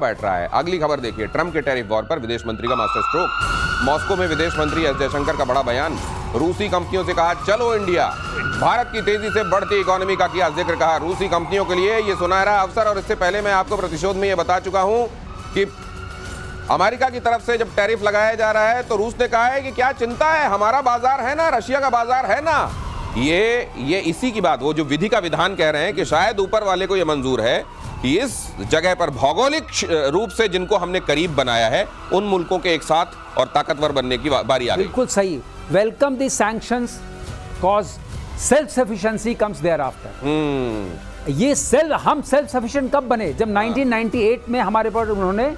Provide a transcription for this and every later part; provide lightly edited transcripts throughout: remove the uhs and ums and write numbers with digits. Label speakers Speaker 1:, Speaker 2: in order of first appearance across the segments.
Speaker 1: बैठ रहा है। अगली खबर देखिए, ट्रंप के टैरिफ वॉर पर विदेश मंत्री का मास्टर स्ट्रोक। मॉस्को में विदेश मंत्री एस जयशंकर का बड़ा बयान। रूसी कंपनियों से कहा चलो इंडिया। भारत की तेजी से बढ़ती इकोनॉमी का किया जिक्र। कहा रूसी कंपनियों के लिए ये सुनहरा अवसर। और इससे पहले मैं आपको प्रतिशोध में ये बता चुका हूं कि अमेरिका की तरफ से जब टैरिफ लगाया जा रहा है तो रूस ने कहा है कि क्या चिंता है, हमारा बाजार है ना, रशिया का बाजार है ना। ये इसी की बात, वो जो विधि का विधान कह रहे हैं कि शायद ऊपर वाले को ये मंजूर है कि इस जगह पर भौगोलिक रूप से जिनको हमने करीब बनाया है उन मुल्कों के एक साथ और ताकतवर बनने की बारी आ गई।
Speaker 2: बिल्कुल सही। Welcome the sanctions cause self sufficiency comes thereafter. ये हम सेल्फ सफिशिएंट कब बने? जब 1998 में हमारे पर उन्होंने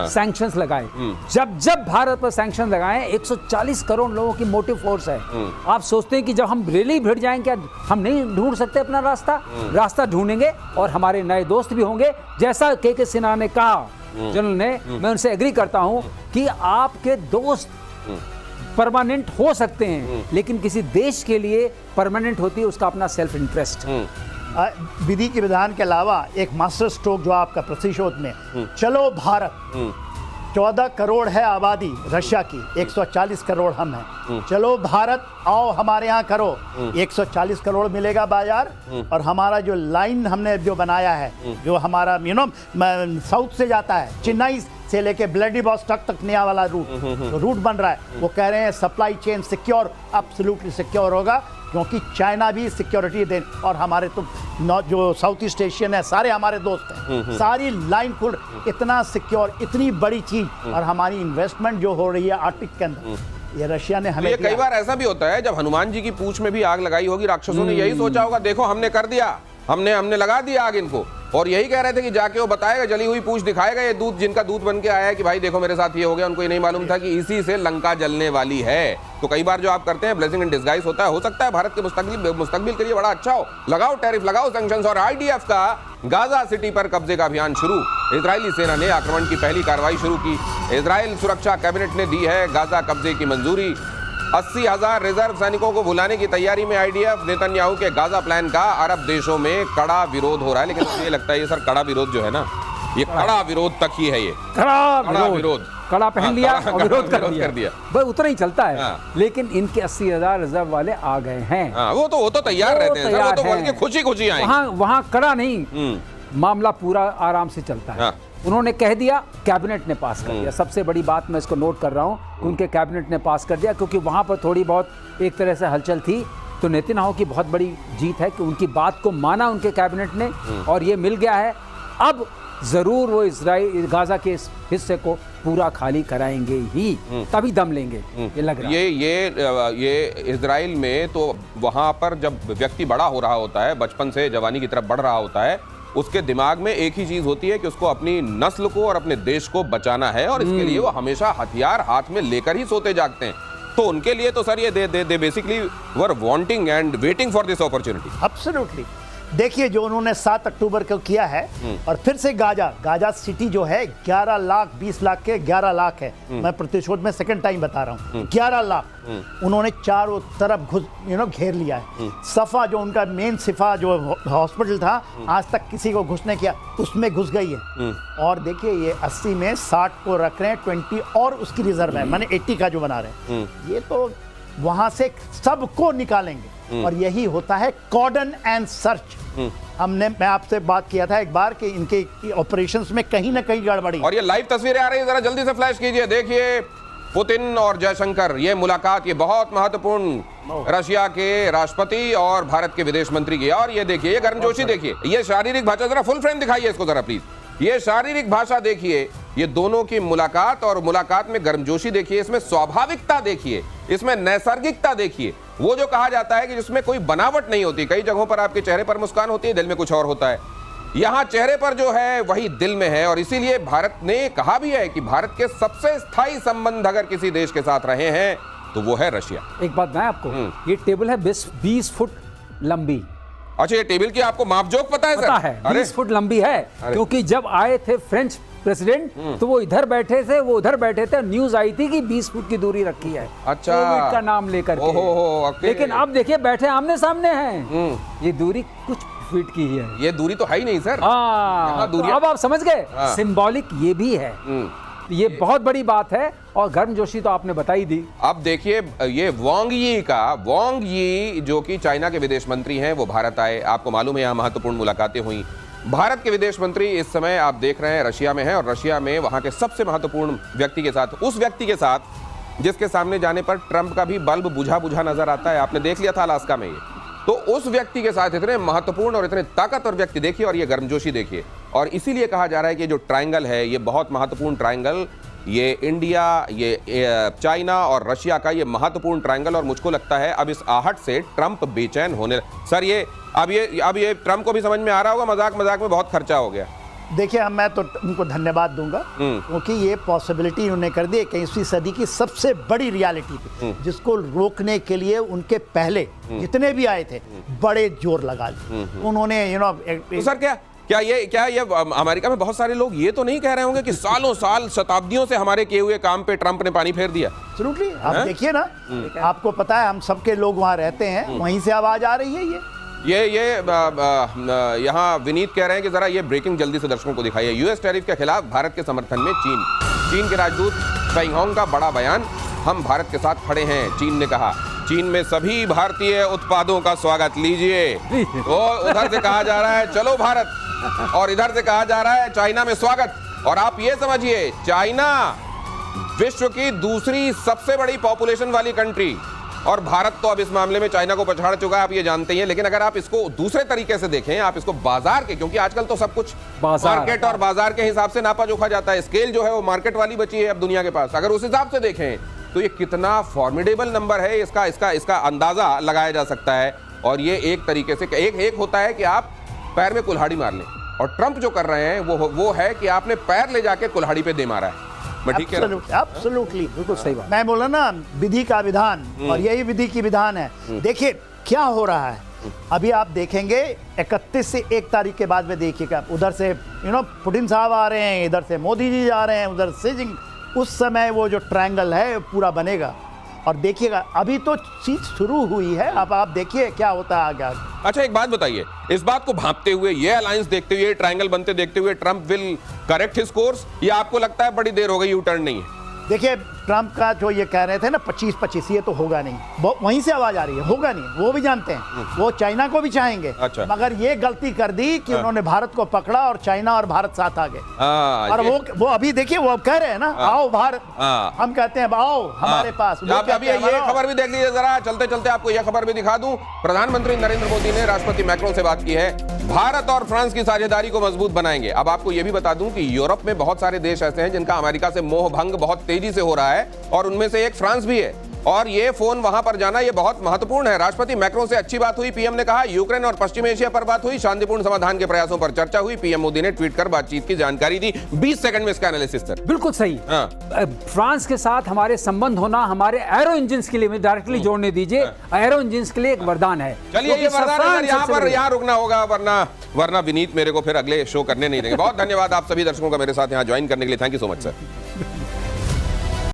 Speaker 2: सैंक्शंस लगाए। जब भारत पर सैंक्शन लगाए, 140 करोड़ लोगों की मोटिव फोर्स है। आप सोचते हैं कि जब हम रियली भिड़ जाएं, क्या हम नहीं ढूंढ सकते अपना रास्ता ढूंढेंगे और हमारे नए दोस्त भी होंगे। जैसा के सिन्हा ने कहा जनरल ने, मैं उनसे एग्री करता हूं कि आपके दोस्त परमानेंट हो सकते हैं, लेकिन किसी देश के लिए परमानेंट होती है उसका अपना सेल्फ इंटरेस्ट।
Speaker 3: विधि के विधान के अलावा एक मास्टर स्ट्रोक जो आपका प्रतिशोध में, चलो भारत। 14 करोड़ है आबादी रशिया की, 140 करोड़ हम हैं। चलो भारत आओ हमारे यहाँ करो, 140 करोड़ मिलेगा बाजार। और हमारा जो लाइन हमने जो बनाया है, जो हमारा साउथ से जाता है, चेन्नई से लेके व्लादिवोस्टॉक तक नया वाला रूट बन रहा है, वो कह रहे हैं supply chain secure, absolutely secure होगा, क्योंकि चाइना भी सिक्योरिटी दे। और हमारे तो जो साउथ ईस्ट एशियन है सारे हमारे दोस्त हैं, सारी लाइन खुल, इतना सिक्योर, इतनी बड़ी चीज। और हमारी इन्वेस्टमेंट जो हो रही है आर्टिक के अंदर, ये रशिया ने हमें।
Speaker 1: ये कई बार ऐसा भी होता है जब हनुमान जी की पूंछ में भी आग लगाई होगी, राक्षसों ने यही सोचा होगा देखो हमने कर दिया, हमने लगा दिया आग इनको। और यही कह रहे थे कि जाके वो बताएगा, जली हुई पूंछ दिखाएगा, ये दूत जिनका दूत बन के आया है कि भाई देखो मेरे साथ ये हो गया। उनको ये नहीं मालूम था कि इसी से लंका जलने वाली है। तो कई बार जो आप करते हैं ब्लेसिंग इन डिस्गाइज होता है। हो सकता है भारत के मुस्तकबिल के लिए बड़ा अच्छा हो। लगाओ टैरिफ, लगाओ सैंक्शंस। और आईडीएफ का गाजा सिटी पर कब्जे का अभियान शुरू। इजरायली सेना ने आक्रमण की पहली कार्रवाई शुरू की। इजराइल सुरक्षा कैबिनेट ने दी है गाजा कब्जे की मंजूरी। 80,000 रिजर्व सैनिकों को बुलाने की तैयारी में आईडीएफ। नेतन्याहू के गाजा प्लान का अरब देशों में कड़ा विरोध हो रहा है। लेकिन मुझे लगता है ये सर कड़ा विरोध जो है ना, ये कड़ा विरोध तक ही है। ये
Speaker 2: कड़ा विरोध, कड़ा पहन लिया और विरोध कर दिया। बस उतना ही चलता है। लेकिन इनके 80,000 रिजर्व वाले आ गए हैं।
Speaker 1: वो तो तैयार रहते हैं, वो तो बोल के खुशी आए।
Speaker 2: वहां कड़ा नहीं, मामला पूरा आराम से चलता है। उन्होंने कह दिया, कैबिनेट ने पास कर दिया। सबसे बड़ी बात मैं इसको नोट कर रहा हूं, उनके कैबिनेट ने पास कर दिया, क्योंकि वहां पर थोड़ी बहुत एक तरह से हलचल थी। तो नेतन्याहू की बहुत बड़ी जीत है कि उनकी बात को माना उनके कैबिनेट ने और ये मिल गया है। अब जरूर वो इजराइल गाजा के इस हिस्से को पूरा खाली कराएंगे ही, तभी दम लेंगे। ये लग रहा है।
Speaker 1: ये इजराइल में तो वहां पर जब व्यक्ति बड़ा हो रहा होता है, बचपन से जवानी की तरफ बढ़ रहा होता है, उसके दिमाग में एक ही चीज होती है कि उसको अपनी नस्ल को और अपने देश को बचाना है। और इसके लिए वो हमेशा हथियार हाथ में लेकर ही सोते जागते हैं। तो उनके लिए तो सर ये they basically were wanting and waiting for this opportunity.
Speaker 3: Absolutely. देखिए जो उन्होंने 7 अक्टूबर को किया है, और फिर से गाजा सिटी जो है 11 लाख 20 लाख के 11 लाख है। मैं प्रतिशोध में सेकंड टाइम बता रहा हूँ, 11 लाख उन्होंने चारों तरफ घेर लिया है। सफा जो उनका मेन सिफा जो हॉस्पिटल था, आज तक किसी को घुस नहीं किया, उसमें घुस गई है। और देखिए ये 80 में 60 को रख रहे हैं, 20 और उसकी रिजर्व है, माने 80 का जो बना रहे हैं। ये तो वहां से सबको निकालेंगे। और यही होता है कॉर्डन एंड सर्च। मैं आपसे बात किया था एक बार कि इनके ऑपरेशंस में कहीं ना कहीं गड़बड़ी।
Speaker 1: और ये लाइव तस्वीरें आ रही है, जरा जल्दी से फ्लैश कीजिए। देखिए पुतिन और जयशंकर, ये मुलाकात ये बहुत महत्वपूर्ण रशिया के राष्ट्रपति और भारत के विदेश मंत्री की। और ये देखिए, ये गर्मजोशी देखिए, ये शारीरिक भाषा, जरा फुल फ्रेम दिखाइए इसको जरा प्लीज। ये शारीरिक भाषा देखिए, ये दोनों की मुलाकात, और मुलाकात में गर्मजोशी देखिए, इसमें स्वाभाविकता देखिए, इसमें नैसर्गिकता देखिए। वो जो कहा जाता है कि जिसमें कोई बनावट नहीं होती। कई जगहों पर आपके चेहरे पर मुस्कान होती है, दिल में कुछ और होता है। यहाँ चेहरे पर जो है वही दिल में है। और इसीलिए भारत ने कहा भी है कि भारत के सबसे स्थायी संबंध अगर किसी देश के साथ रहे हैं तो वो है रशिया।
Speaker 2: एक बात मैं आपको, ये टेबल है 20 फुट लंबी।
Speaker 1: अच्छा, ये टेबल की आपको मापजोक पता है सर?
Speaker 2: पता है, 20 फुट लंबी है। क्योंकि जब आए थे फ्रेंच प्रेसिडेंट तो वो इधर बैठे थे, वो उधर बैठे थे, न्यूज आई थी कि 20 फुट की दूरी रखी है।
Speaker 1: अच्छा,
Speaker 2: कोविड का नाम लेकर के। लेकिन अब देखिए बैठे आमने सामने हैं। ये दूरी कुछ फीट की ही है।
Speaker 1: ये दूरी तो है ही नहीं सर।
Speaker 2: हाँ,
Speaker 1: यहाँ
Speaker 2: तो
Speaker 1: दूरियां-
Speaker 2: अब आप समझ गए,
Speaker 1: हाँ।
Speaker 2: सिंबॉलिक ये भी है। ये बहुत बड़ी बात है और गर्मजोशी तो आपने बताई दी।
Speaker 1: अब देखिए, ये वांग यी जो कि चाइना के विदेश मंत्री हैं, वो भारत आए। आपको मालूम है यहाँ महत्वपूर्ण मुलाकातें हुई। भारत के विदेश मंत्री इस समय आप देख रहे हैं रशिया में हैं, और रशिया में वहां के सबसे महत्वपूर्ण व्यक्ति के साथ, उस व्यक्ति के साथ जिसके सामने जाने पर ट्रंप का भी बल्ब बुझा बुझा नजर आता है। आपने देख लिया था अलास्का में ये। तो उस व्यक्ति के साथ इतने महत्वपूर्ण और इतने ताकतवर व्यक्ति देखिए, और ये गर्मजोशी देखिए। और इसीलिए कहा जा रहा है कि जो ट्रायंगल है, ये बहुत महत्वपूर्ण ट्रायंगल, ये इंडिया, ये चाइना और रशिया का ये महत्वपूर्ण ट्रायंगल। और मुझको लगता है अब इस आहट से ट्रंप बेचैन होने सर, ये अब ये ट्रंप को भी समझ में आ रहा होगा, मजाक मजाक में बहुत खर्चा हो गया।
Speaker 3: देखिए, मैं तो उनको धन्यवाद दूंगा, क्योंकि ये पॉसिबिलिटी उन्होंने कर दी 21वीं सदी की सबसे बड़ी रियलिटी पे, जिसको रोकने के लिए उनके पहले जितने भी आए थे बड़े जोर लगा लिए उन्होंने।
Speaker 1: तो सर क्या ये अमेरिका में बहुत सारे लोग ये तो नहीं कह रहे होंगे कि सालों साल शताब्दियों से हमारे किए हुए काम पे ट्रंप ने पानी फेर दिया?
Speaker 3: एब्सोल्युटली। आप देखिए ना, आपको पता है हम सबके लोग वहाँ रहते हैं, वहीं से आवाज आ रही है। ये
Speaker 1: यहाँ विनीत कह रहे हैं कि जरा ये ब्रेकिंग जल्दी से दर्शकों को दिखाइए। यूएस टैरिफ के खिलाफ भारत के समर्थन में चीन के राजदूत फेंगहोंग का बड़ा बयान, हम भारत के साथ खड़े हैं, चीन ने कहा। चीन में सभी भारतीय उत्पादों का स्वागत लीजिए। तो उधर से कहा जा रहा है चलो भारत, और इधर से कहा जा रहा है चाइना में स्वागत। और आप ये समझिए, चाइना विश्व की दूसरी सबसे बड़ी पॉपुलेशन वाली कंट्री, और भारत तो अब इस मामले में चाइना को पछाड़ चुका है, आप ये जानते ही हैं। लेकिन अगर आप इसको दूसरे तरीके से देखें, आप इसको बाजार के, क्योंकि आजकल तो सब कुछ मार्केट और बाजार के हिसाब से नापा जोखा जाता है, स्केल जो है वो मार्केट वाली बची है अब दुनिया के पास। अगर उस हिसाब से देखें तो ये कितना फॉर्मिडेबल नंबर है, इसका अंदाजा लगाया जा सकता है। और ये एक तरीके से एक होता है कि आप पैर में कुल्हाड़ी मार लें, और ट्रंप जो कर रहे हैं वो है कि आपने पैर ले जाके कुल्हाड़ी पे दे मारा है। मैं ठीक है?
Speaker 3: एब्सोल्युटली,
Speaker 2: बिल्कुल सही बात।
Speaker 3: मैं बोला ना, विधि का विधान, और यही विधि की विधान है। देखिए क्या हो रहा है अभी, आप देखेंगे 31 से 1 तारीख के बाद में देखिएगा, उधर से पुतिन साहब आ रहे हैं, इधर से मोदी जी जा रहे हैं, उधर से उस समय वो जो ट्रायंगल है पूरा बनेगा। और देखिएगा अभी तो चीज शुरू हुई है, अब आप देखिए क्या होता है आगे।
Speaker 1: अच्छा, एक बात बताइए, इस बात को भांपते हुए, ये अलायंस देखते हुए, ट्रायंगल बनते देखते हुए, Trump will correct his course, या आपको लगता है बड़ी देर हो गई, यू टर्न नहीं है?
Speaker 3: देखिए, ट्रंप का जो ये कह रहे थे ना 25-25, ये तो होगा नहीं। वहीं से आवाज आ रही है, होगा नहीं, वो भी जानते हैं, वो चाइना को भी चाहेंगे।
Speaker 1: अच्छा।
Speaker 3: मगर ये गलती कर दी कि उन्होंने भारत को पकड़ा और चाइना और भारत साथ आ गए। और वो अभी देखिए, वो अब कह रहे हैं ना, आओ भारत, हम कहते हैं आओ हमारे पास।
Speaker 1: अभी ये खबर भी देख लीजिए जरा, चलते चलते आपको यह खबर भी दिखा दूं। प्रधानमंत्री नरेंद्र मोदी ने राष्ट्रपति मैक्रोन से बात की है, भारत और फ्रांस की साझेदारी को मजबूत बनाएंगे। अब आपको यह भी बता दूं कि यूरोप में बहुत सारे देश ऐसे हैं जिनका अमेरिका से मोह भंग बहुत तेजी से हो रहा है, और उनमें से एक फ्रांस भी है। और ये फोन वहां पर जाना ये बहुत महत्वपूर्ण है। राष्ट्रपति मैक्रोन से अच्छी बात हुई, पीएम ने कहा। यूक्रेन और पश्चिम एशिया पर बात हुई, शांतिपूर्ण समाधान के प्रयासों पर चर्चा हुई। पीएम मोदी ने ट्वीट कर बातचीत की जानकारी दी। 20 सेकंड में इसका एनालिसिस सर।
Speaker 2: बिल्कुल सही। फ्रांस के साथ हमारे संबंध होना हमारे एरो इंजन के लिए डायरेक्टली जोड़ने दीजिए, एरो इंजन के लिए एक वरदान है।
Speaker 1: चलिए, ये वरदान है, यहाँ रुकना होगा, वरना विनीत मेरे को फिर अगले शो करने नहीं देंगे। बहुत धन्यवाद आप सभी दर्शकों का मेरे साथ यहाँ ज्वाइन करने के लिए। Thank you so much sir.